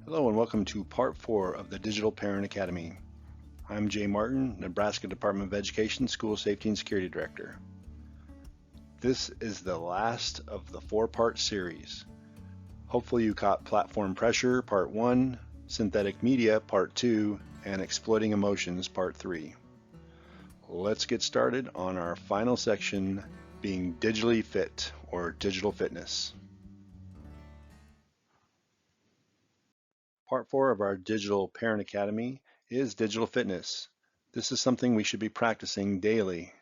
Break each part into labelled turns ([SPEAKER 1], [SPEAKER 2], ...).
[SPEAKER 1] Hello and welcome to part 4 of the Digital Parent Academy. I'm Jay Martin, Nebraska Department of Education School Safety and Security Director. This is the last of the 4-part series. Hopefully you caught Platform Pressure Part 1, Synthetic Media Part 2, and Exploiting Emotions Part 3. Let's get started on our final section, being digitally fit or digital fitness. Part 4 of our Digital Parent Academy is digital fitness. This is something we should be practicing daily.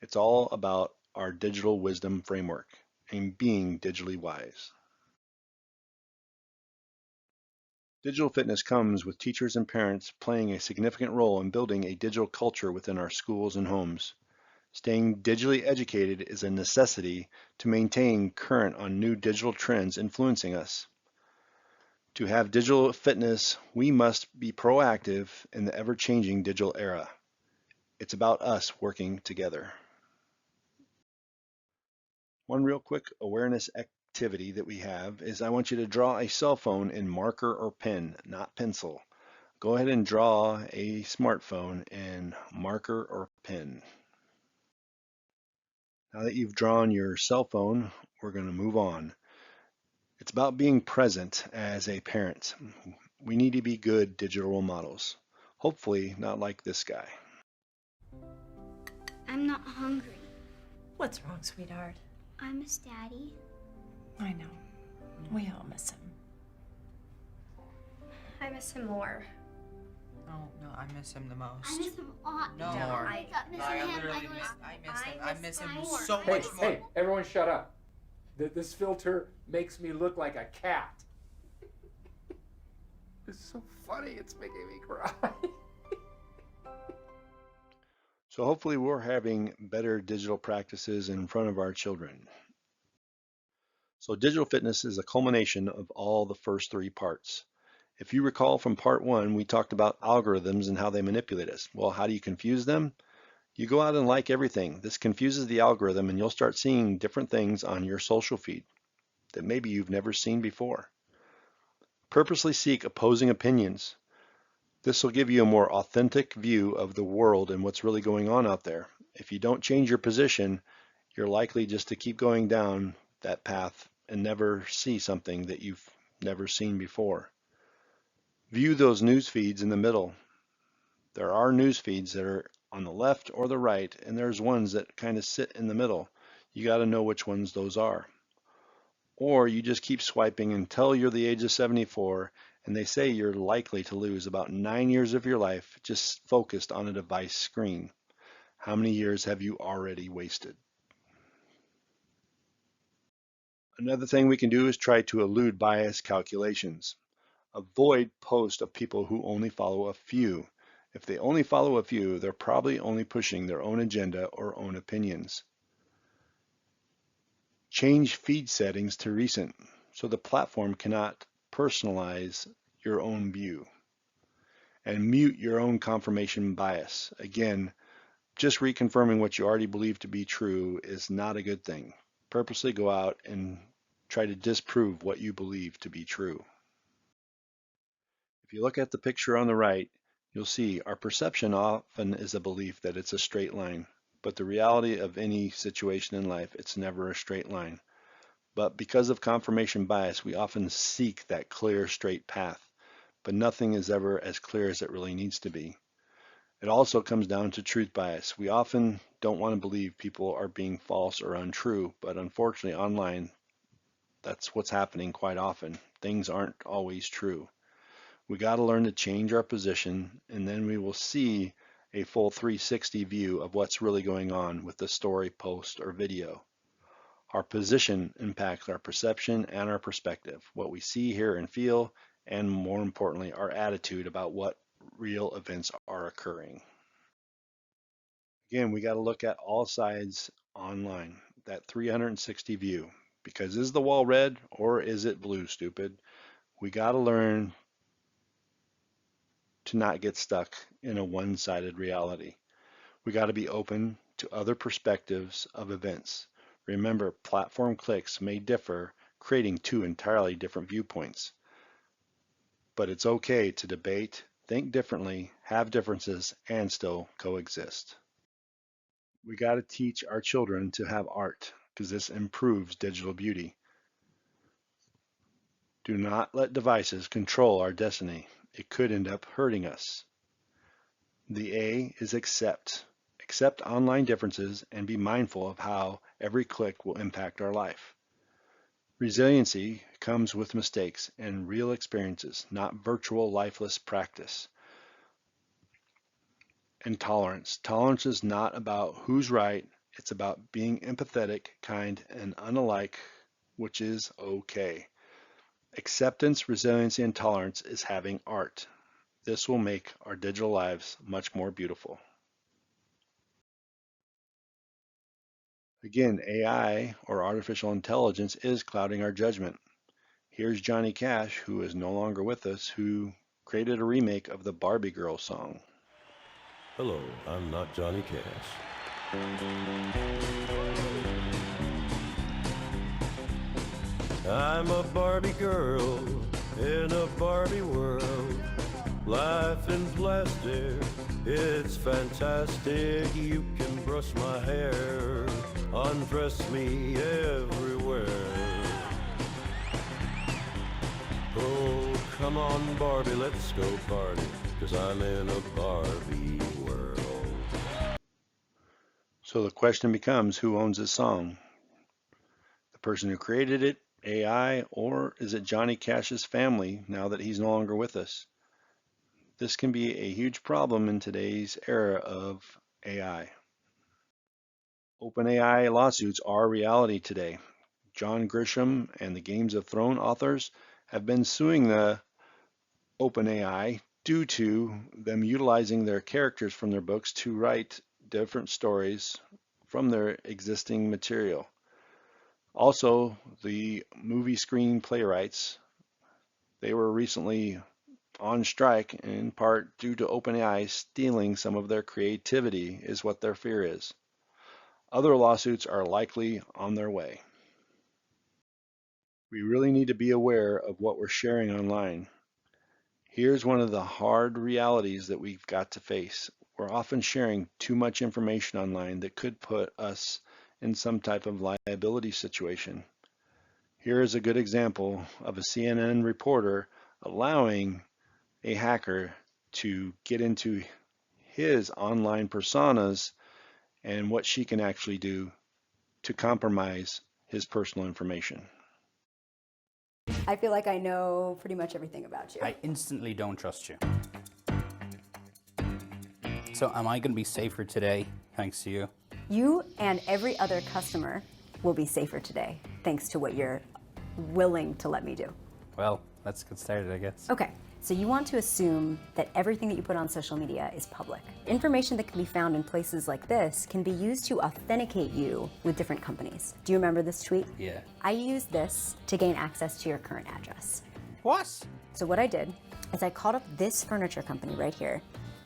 [SPEAKER 1] It's all about our digital wisdom framework and being digitally wise. Digital fitness comes with teachers and parents playing a significant role in building a digital culture within our schools and homes. Staying digitally educated is a necessity to maintain current on new digital trends influencing us. To have digital fitness, we must be proactive in the ever-changing digital era. It's about us working together. One real quick awareness activity that we have is I want you to draw a cell phone in marker or pen, not pencil. Go ahead and draw a smartphone in marker or pen. Now that you've drawn your cell phone, we're going to move on. It's about being present as a parent. We need to be good digital role models. Hopefully not like this guy.
[SPEAKER 2] I'm not hungry.
[SPEAKER 3] What's wrong, sweetheart?
[SPEAKER 2] I miss Daddy.
[SPEAKER 3] I know. We all miss him.
[SPEAKER 4] I miss him more.
[SPEAKER 5] No, I miss him the most.
[SPEAKER 2] I miss him a lot.
[SPEAKER 5] No,
[SPEAKER 2] I got missing
[SPEAKER 5] I
[SPEAKER 2] him.
[SPEAKER 5] literally I miss him so
[SPEAKER 6] Hey,
[SPEAKER 5] much more.
[SPEAKER 6] hey, everyone shut up. This filter makes me look like a cat. It's so funny, it's making me cry.
[SPEAKER 1] So hopefully we're having better digital practices in front of our children. So digital fitness is a culmination of all the first 3 parts. If you recall from part 1, we talked about algorithms and how they manipulate us. Well, how do you confuse them? You go out and like everything. This confuses the algorithm and you'll start seeing different things on your social feed that maybe you've never seen before. Purposely seek opposing opinions. This will give you a more authentic view of the world and what's really going on out there. If you don't change your position, you're likely just to keep going down that path and never see something that you've never seen before. View those news feeds in the middle. There are news feeds that are on the left or the right, and there's ones that kind of sit in the middle. You got to know which ones those are. Or you just keep swiping until you're the age of 74, and they say you're likely to lose about 9 years of your life just focused on a device screen. How many years have you already wasted? Another thing we can do is try to elude bias calculations. Avoid posts of people who only follow a few. If they only follow a few, they're probably only pushing their own agenda or own opinions. Change feed settings to recent so the platform cannot personalize your own view. And mute your own confirmation bias. Again, just reconfirming what you already believe to be true is not a good thing. Purposely go out and try to disprove what you believe to be true. If you look at the picture on the right, you'll see our perception often is a belief that it's a straight line, but the reality of any situation in life, it's never a straight line. But because of confirmation bias, we often seek that clear, straight path, but nothing is ever as clear as it really needs to be. It also comes down to truth bias. We often don't want to believe people are being false or untrue, but unfortunately online, that's what's happening quite often. Things aren't always true. We got to learn to change our position, and then we will see a full 360 view of what's really going on with the story, post, or video. Our position impacts our perception and our perspective, what we see, hear, and feel, and more importantly, our attitude about what real events are occurring. Again, we got to look at all sides online, that 360 view, because is the wall red or is it blue, stupid? We got to learn to not get stuck in a one-sided reality. We got to be open to other perspectives of events. Remember, platform clicks may differ, creating 2 entirely different viewpoints. but it's okay to debate, think differently, have differences, and still coexist. We got to teach our children to have art because this improves digital beauty. Do not let devices control our destiny. It could end up hurting us. The A is accept. Accept online differences and be mindful of how every click will impact our life. Resiliency comes with mistakes and real experiences, not virtual lifeless practice. And tolerance. Tolerance is not about who's right. It's about being empathetic, kind, and unalike, which is okay. Acceptance, resiliency, and tolerance is having art. This will make our digital lives much more beautiful. Again, AI, or artificial intelligence, is clouding our judgment. Here's Johnny Cash, who is no longer with us, who created a remake of the Barbie Girl song.
[SPEAKER 4] Hello, I'm not Johnny Cash. I'm a Barbie girl in a Barbie world. Life in plastic, it's fantastic. You can brush my hair, undress me everywhere. Oh, come on Barbie, let's go party, 'cause I'm in a Barbie world.
[SPEAKER 1] So the question becomes, who owns this song? The person who created it, AI, or is it Johnny Cash's family now that he's no longer with us? This can be a huge problem in today's era of AI. OpenAI lawsuits are a reality today. John Grisham and the Games of Thrones authors have been suing the OpenAI due to them utilizing their characters from their books to write different stories from their existing material. Also, the movie screen playwrights, they were recently on strike in part due to OpenAI stealing some of their creativity, is what their fear is. Other lawsuits are likely on their way. We really need to be aware of what we're sharing online. Here's one of the hard realities that we've got to face. We're often sharing too much information online that could put us in some type of liability situation. Here is a good example of a CNN reporter allowing a hacker to get into his online personas and what she can actually do to compromise his personal information.
[SPEAKER 7] I feel like I know pretty much everything about you.
[SPEAKER 8] I instantly don't trust you. So am I going to be safer today, thanks to you?
[SPEAKER 7] You and every other customer will be safer today, thanks to what you're willing to let me do.
[SPEAKER 8] Well, let's get started, I guess.
[SPEAKER 7] Okay, so you want to assume that everything that you put on social media is public. Information that can be found in places like this can be used to authenticate you with different companies. Do you remember this tweet?
[SPEAKER 8] Yeah.
[SPEAKER 7] I used this to gain access to your current address.
[SPEAKER 8] What?
[SPEAKER 7] So what I did is I called up this furniture company right here,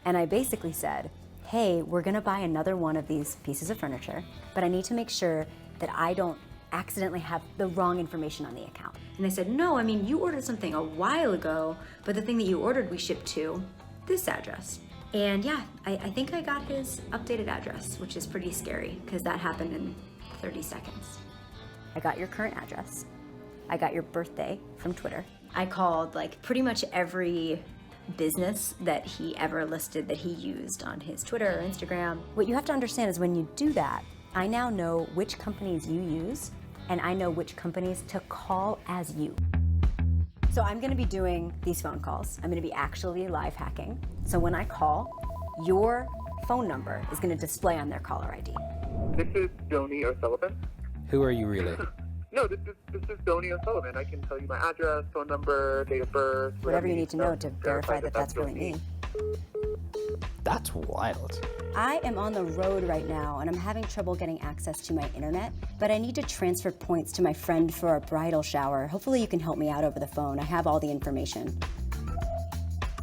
[SPEAKER 7] and I basically said, hey, we're gonna buy another one of these pieces of furniture, but I need to make sure that I don't accidentally have the wrong information on the account. And they said, no, I mean, you ordered something a while ago, but the thing that you ordered we shipped to this address. And yeah, I think I got his updated address, which is pretty scary because that happened in 30 seconds. I got your current address. I got your birthday from Twitter. I called like pretty much every business that he ever listed that he used on his Twitter or Instagram. What you have to understand is when you do that, I now know which companies you use and I know which companies to call as you. So I'm gonna be doing these phone calls. I'm gonna be actually live hacking. So when I call, your phone number is gonna display on their caller ID.
[SPEAKER 9] This is Donnie O'Sullivan.
[SPEAKER 8] Who are you really?
[SPEAKER 9] No, this is Donnie O'Sullivan. I can tell you my address, phone number, date of birth.
[SPEAKER 7] Whatever you need to know to verify that that's really me.
[SPEAKER 8] That's wild.
[SPEAKER 7] I am on the road right now and I'm having trouble getting access to my internet, but I need to transfer points to my friend for a bridal shower. Hopefully you can help me out over the phone. I have all the information.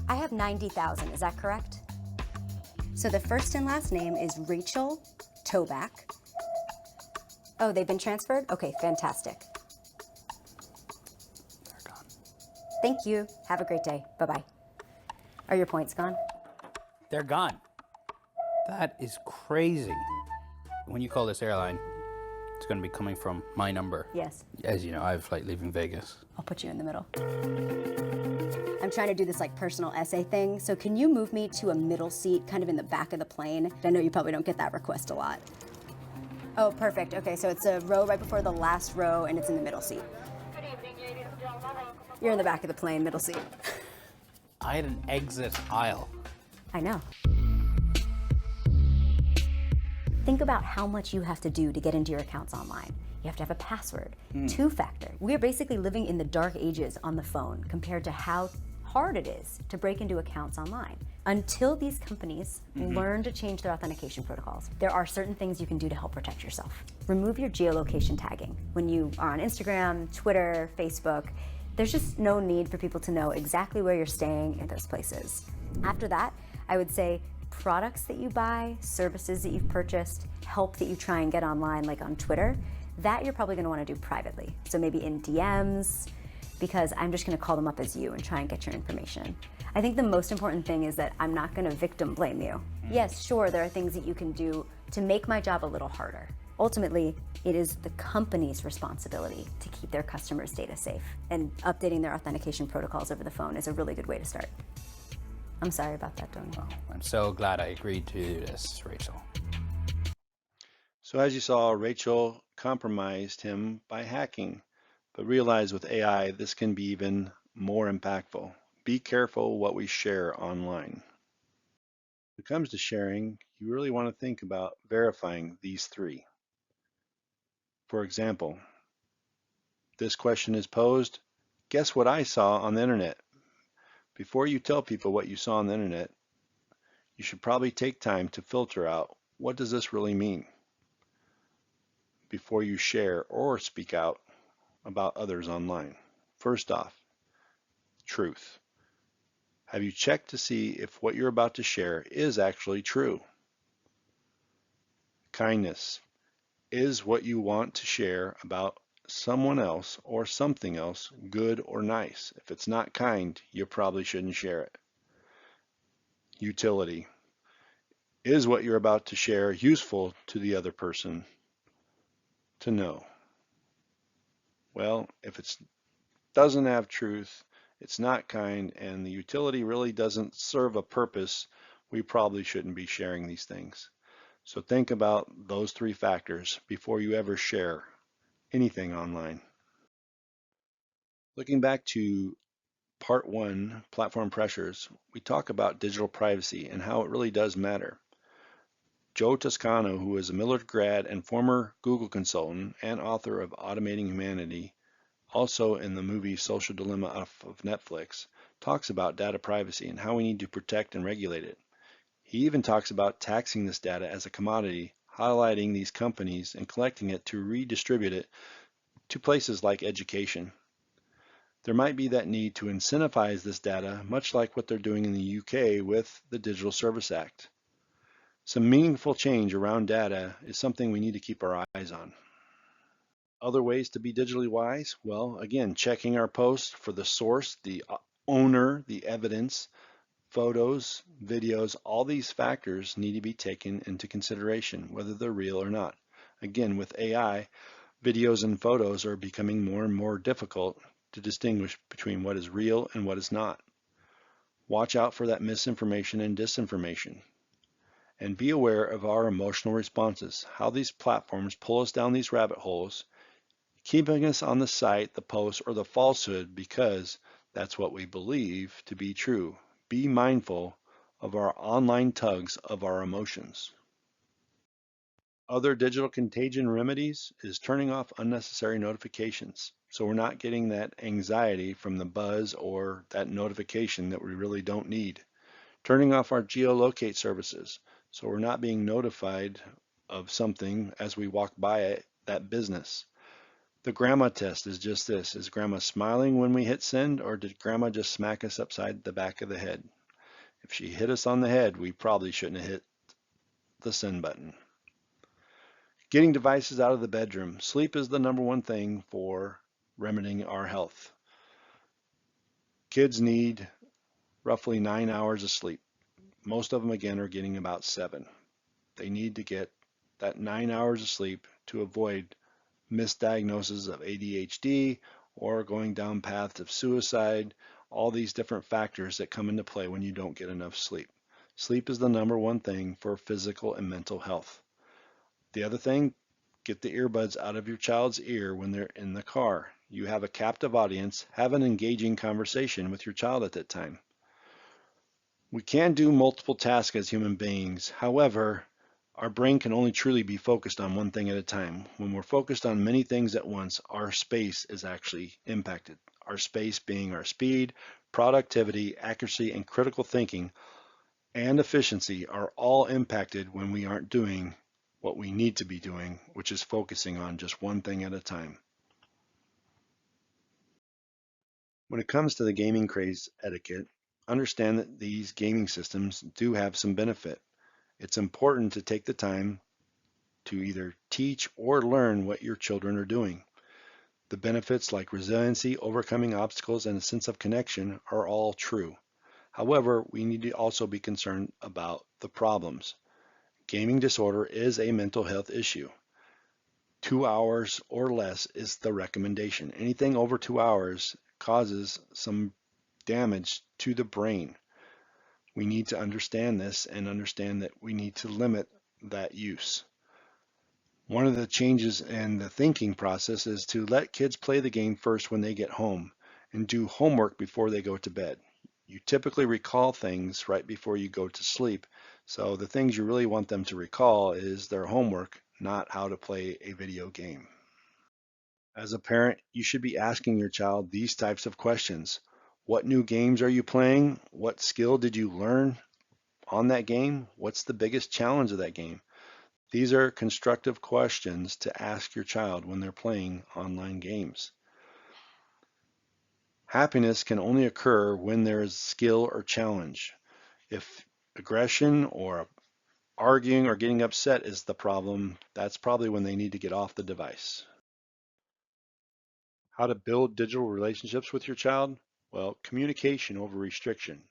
[SPEAKER 7] I have 90,000, is that correct? So the first and last name is Rachel Toback. Oh, they've been transferred? Okay, fantastic.
[SPEAKER 8] They're gone.
[SPEAKER 7] Thank you. Have a great day. Bye-bye. Are your points gone?
[SPEAKER 8] They're gone. That is crazy. When you call this airline, it's going to be coming from my number.
[SPEAKER 7] Yes.
[SPEAKER 8] As you know, I have a flight leaving Vegas.
[SPEAKER 7] I'll put you in the middle. I'm trying to do this like personal essay thing, so can you move me to a middle seat, kind of in the back of the plane? I know you probably don't get that request a lot. Oh, perfect. Okay, so it's a row right before the last row, and it's in the middle seat. You're in the back of the plane, middle seat.
[SPEAKER 8] I had an exit aisle.
[SPEAKER 7] I know. Think about how much you have to do to get into your accounts online. You have to have a password, two-factor. We are basically living in the dark ages on the phone compared to how hard it is to break into accounts online. Until these companies learn to change their authentication protocols, there are certain things you can do to help protect yourself. Remove your geolocation tagging. When you are on Instagram, Twitter, Facebook, there's just no need for people to know exactly where you're staying in those places. After that, I would say products that you buy, services that you've purchased, help that you try and get online, like on Twitter, that you're probably gonna wanna do privately. So maybe in DMs, because I'm just gonna call them up as you and try and get your information. I think the most important thing is that I'm not gonna victim blame you. Yes, sure, there are things that you can do to make my job a little harder. Ultimately, it is the company's responsibility to keep their customers' data safe, and updating their authentication protocols over the phone is a really good way to start. I'm sorry about that, Tony.
[SPEAKER 8] Oh, I'm so glad I agreed to do this, Rachel.
[SPEAKER 1] So as you saw, Rachel compromised him by hacking, but realize with AI, this can be even more impactful. Be careful what we share online. When it comes to sharing, you really want to think about verifying these three. For example, this question is posed, guess what I saw on the internet? Before you tell people what you saw on the internet, you should probably take time to filter out, what does this really mean? Before you share or speak out about others online. First off, truth. Have you checked to see if what you're about to share is actually true? Kindness. Is what you want to share about someone else or something else good or nice? If it's not kind, you probably shouldn't share it. Utility. Is what you're about to share useful to the other person to know? Well, if it doesn't have truth, it's not kind, and the utility really doesn't serve a purpose, we probably shouldn't be sharing these things. So think about those three factors before you ever share anything online. Looking back to part 1, platform pressures, we talk about digital privacy and how it really does matter. Joe Toscano, who is a Millard grad and former Google consultant and author of Automating Humanity, also in the movie Social Dilemma of Netflix, talks about data privacy and how we need to protect and regulate it. He even talks about taxing this data as a commodity, highlighting these companies and collecting it to redistribute it to places like education. There might be that need to incentivize this data, much like what they're doing in the UK with the Digital Service Act. Some meaningful change around data is something we need to keep our eyes on. Other ways to be digitally wise? Well, again, checking our posts for the source, the owner, the evidence, photos, videos, all these factors need to be taken into consideration, whether they're real or not. Again, with AI, videos and photos are becoming more and more difficult to distinguish between what is real and what is not. Watch out for that misinformation and disinformation. And be aware of our emotional responses, how these platforms pull us down these rabbit holes, keeping us on the site, the post, or the falsehood because that's what we believe to be true. Be mindful of our online tugs of our emotions. Other digital contagion remedies is turning off unnecessary notifications, so we're not getting that anxiety from the buzz or that notification that we really don't need. Turning off our geolocate services, so we're not being notified of something as we walk by it, that business. The grandma test is just this. Is grandma smiling when we hit send, or did grandma just smack us upside the back of the head? If she hit us on the head, we probably shouldn't have hit the send button. Getting devices out of the bedroom. Sleep is the #1 thing for remedying our health. Kids need roughly 9 hours of sleep. Most of them, again, are getting about 7. They need to get that 9 hours of sleep to avoid misdiagnosis of ADHD or going down paths of suicide, all these different factors that come into play when you don't get enough sleep. Sleep is the number one thing for physical and mental health. The other thing, get the earbuds out of your child's ear when they're in the car. You have a captive audience. Have an engaging conversation with your child at that time. We can do multiple tasks as human beings. However, our brain can only truly be focused on one thing at a time. When we're focused on many things at once, our space is actually impacted. Our space being our speed, productivity, accuracy, and critical thinking and efficiency are all impacted when we aren't doing what we need to be doing, which is focusing on just one thing at a time. When it comes to the gaming craze etiquette, understand that these gaming systems do have some benefit. It's important to take the time to either teach or learn what your children are doing. The benefits like resiliency, overcoming obstacles, and a sense of connection are all true. However, we need to also be concerned about the problems. Gaming disorder is a mental health issue. 2 hours or less is the recommendation. Anything over 2 hours causes some damage to the brain. We need to understand this and understand that we need to limit that use. One of the changes in the thinking process is to let kids play the game first when they get home and do homework before they go to bed. You typically recall things right before you go to sleep, so the things you really want them to recall is their homework, not how to play a video game. As a parent, you should be asking your child these types of questions. What new games are you playing? What skill did you learn on that game? What's the biggest challenge of that game? These are constructive questions to ask your child when they're playing online games. Happiness can only occur when there is skill or challenge. If aggression or arguing or getting upset is the problem, that's probably when they need to get off the device. How to build digital relationships with your child? Well, communication over restriction.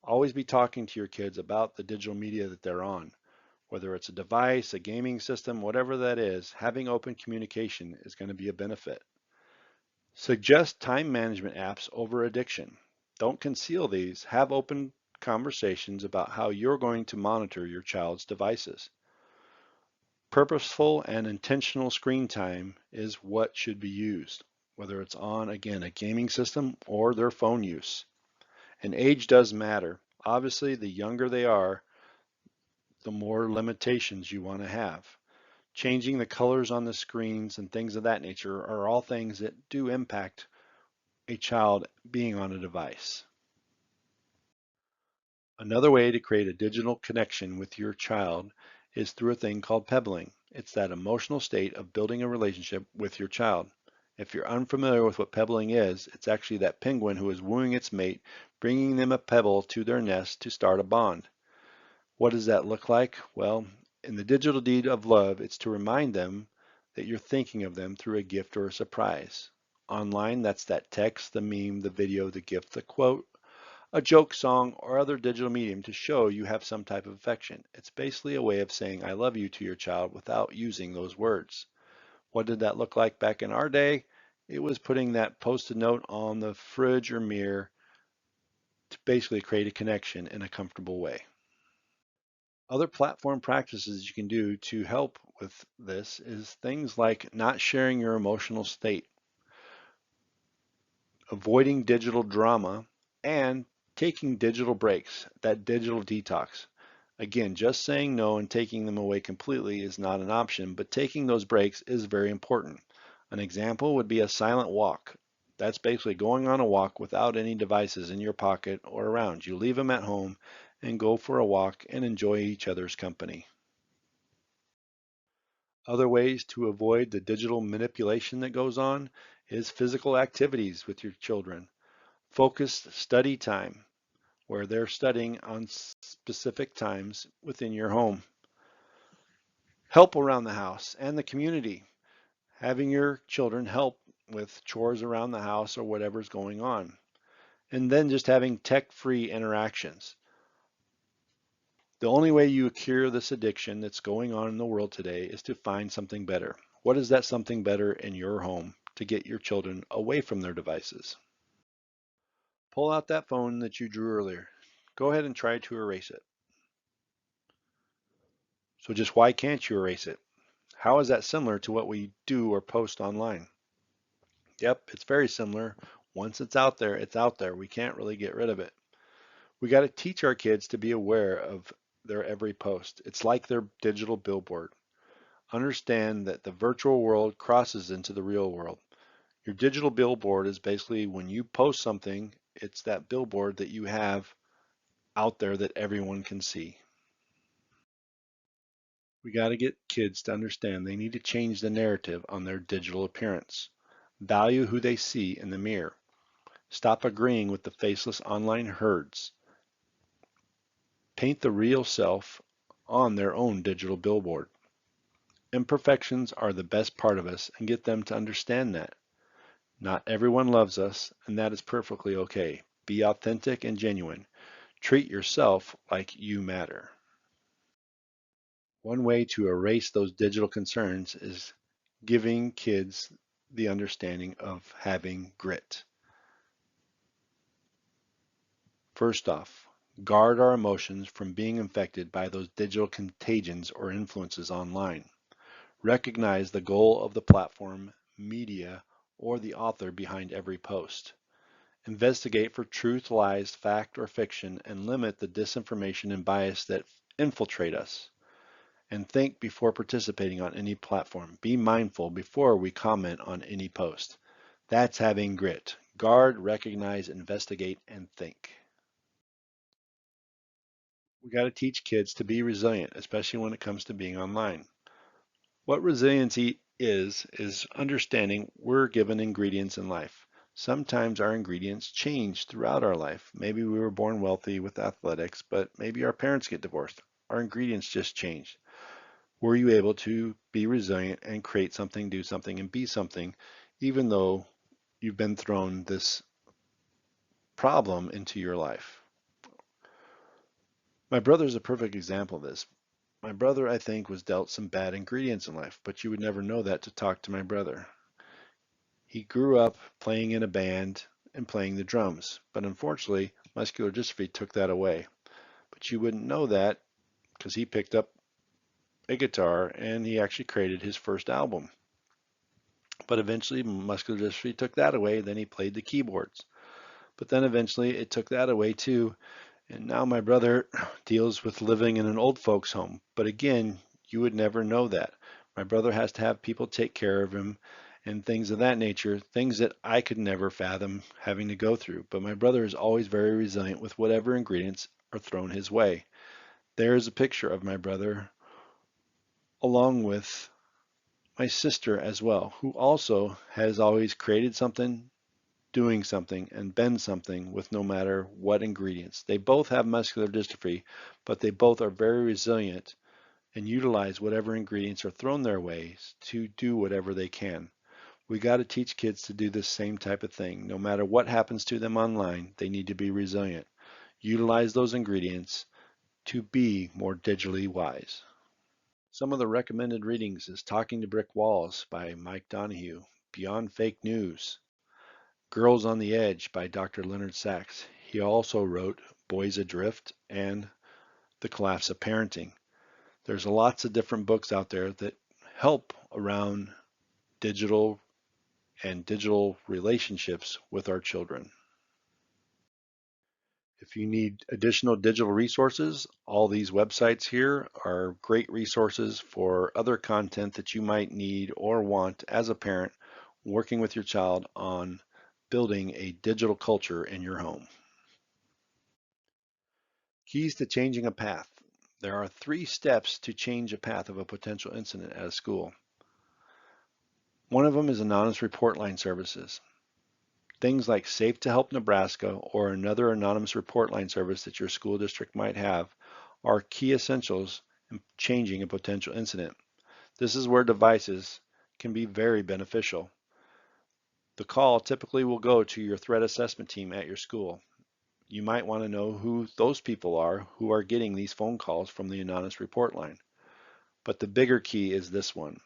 [SPEAKER 1] Always be talking to your kids about the digital media that they're on. Whether it's a device, a gaming system, whatever that is, having open communication is going to be a benefit. Suggest time management apps over addiction. Don't conceal these. Have open conversations about how you're going to monitor your child's devices. Purposeful and intentional screen time is what should be used, whether it's on, again, a gaming system or their phone use. And age does matter. Obviously, the younger they are, the more limitations you want to have. Changing the colors on the screens and things of that nature are all things that do impact a child being on a device. Another way to create a digital connection with your child is through a thing called pebbling. It's that emotional state of building a relationship with your child. If you're unfamiliar with what pebbling is, it's actually that penguin who is wooing its mate, bringing them a pebble to their nest to start a bond. What does that look like? Well, in the digital deed of love, it's to remind them that you're thinking of them through a gift or a surprise. Online, that's that text, the meme, the video, the gift, the quote, a joke song, or other digital medium to show you have some type of affection. It's basically a way of saying I love you to your child without using those words. What did that look like back in our day? It was putting that post-it note on the fridge or mirror to basically create a connection in a comfortable way. Other platform practices you can do to help with this is things like not sharing your emotional state, avoiding digital drama, and taking digital breaks, that digital detox. Again, just saying no and taking them away completely is not an option, but taking those breaks is very important. An example would be a silent walk. That's basically going on a walk without any devices in your pocket or around. You leave them at home and go for a walk and enjoy each other's company. Other ways to avoid the digital manipulation that goes on is physical activities with your children. Focused study time, where they're studying on specific times within your home. Help around the house and the community. Having your children help with chores around the house or whatever's going on. and then just having tech-free interactions. The only way you cure this addiction that's going on in the world today is to find something better. What is that something better in your home to get your children away from their devices? Pull out that phone that you drew earlier. Go ahead and try to erase it. So just why can't you erase it? How is that similar to what we do or post online? Yep, it's very similar. Once it's out there, it's out there. We can't really get rid of it. We got to teach our kids to be aware of their every post. It's like their digital billboard. Understand that the virtual world crosses into the real world. Your digital billboard is basically when you post something, it's that billboard that you have out there that everyone can see. We got to get kids to understand they need to change the narrative on their digital appearance. Value who they see in the mirror. Stop agreeing with the faceless online herds. Paint the real self on their own digital billboard. Imperfections are the best part of us, and get them to understand that. Not everyone loves us, and that is perfectly okay. Be authentic and genuine. Treat yourself like you matter. One way to erase those digital concerns is giving kids the understanding of having grit. First off, guard our emotions from being infected by those digital contagions or influences online. Recognize the goal of the platform, media, or the author behind every post. Investigate for truth, lies, fact, or fiction, and limit the disinformation and bias that infiltrate us. And think before participating on any platform. Be mindful before we comment on any post. That's having grit. Guard, recognize, investigate, and think. We got to teach kids to be resilient, especially when it comes to being online. What resiliency is understanding we're given ingredients in life. Sometimes our ingredients change throughout our life. Maybe we were born wealthy with athletics, but maybe our parents get divorced. Our ingredients just changed. Were you able to be resilient and create something, do something, and be something, even though you've been thrown this problem into your life? My brother is a perfect example of this. My brother, I think, was dealt some bad ingredients in life, but you would never know that to talk to my brother. He grew up playing in a band and playing the drums, but unfortunately, muscular dystrophy took that away. But you wouldn't know that because he picked up a guitar and he actually created his first album. But eventually muscular dystrophy took that away, then he played the keyboards. But then eventually it took that away too, and now my brother deals with living in an old folks home. But again, you would never know that. My brother has to have people take care of him and things of that nature, things that I could never fathom having to go through. But my brother is always very resilient with whatever ingredients are thrown his way. There is a picture of my brother along with my sister as well, who also has always created something, doing something, and been something with no matter what ingredients. They both have muscular dystrophy, but they both are very resilient and utilize whatever ingredients are thrown their way to do whatever they can. We got to teach kids to do this same type of thing. No matter what happens to them online, they need to be resilient. Utilize those ingredients to be more digitally wise. Some of the recommended readings is Talking to Brick Walls by Mike Donohue, Beyond Fake News, Girls on the Edge by Dr. Leonard Sachs. He also wrote Boys Adrift and The Collapse of Parenting. There's lots of different books out there that help around digital and digital relationships with our children. If you need additional digital resources, all these websites here are great resources for other content that you might need or want as a parent working with your child on building a digital culture in your home. Keys to changing a path. There are 3 steps to change a path of a potential incident at a school. One of them is anonymous report line services. Things like Safe to Help Nebraska or another anonymous report line service that your school district might have are key essentials in changing a potential incident. This is where devices can be very beneficial. The call typically will go to your threat assessment team at your school. You might want to know who those people are who are getting these phone calls from the anonymous report line. But the bigger key is this one.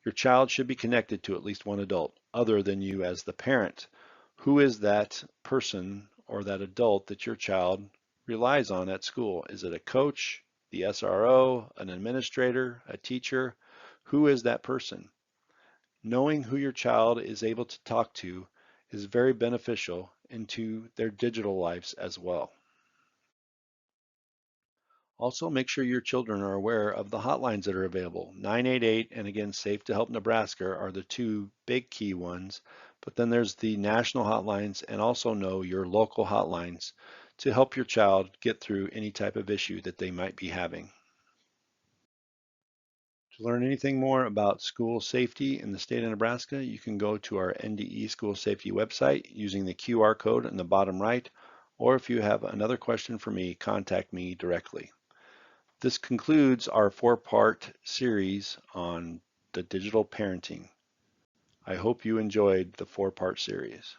[SPEAKER 1] Your child should be connected to at least one adult other than you as the parent. Who is that person or that adult that your child relies on at school? Is it a coach, the SRO, an administrator, a teacher? Who is that person? Knowing who your child is able to talk to is very beneficial into their digital lives as well. Also, make sure your children are aware of the hotlines that are available. 988 and again, Safe to Help Nebraska are the two big key ones, but then there's the national hotlines, and also know your local hotlines to help your child get through any type of issue that they might be having. To learn anything more about school safety in the state of Nebraska, you can go to our NDE School Safety website using the QR code in the bottom right, or if you have another question for me, contact me directly. This concludes our 4-part series on the digital parenting. I hope you enjoyed the 4-part series.